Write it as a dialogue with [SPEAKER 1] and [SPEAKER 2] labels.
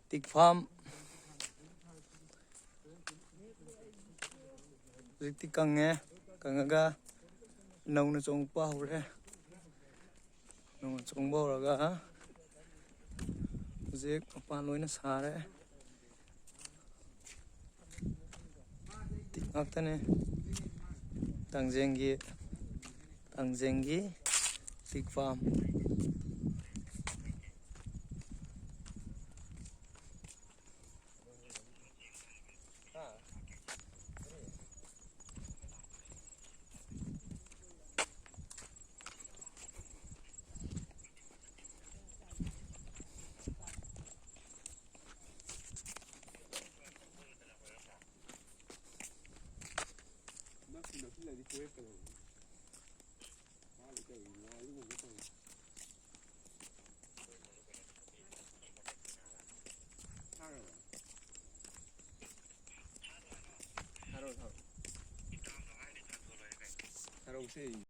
[SPEAKER 1] Tik farm tik kange kangaga nông trồng bao rồi nông trồng bao rồi cả dễ pan lối nó xa đấy tik ngắt thế này tang zengi tik farm
[SPEAKER 2] Harold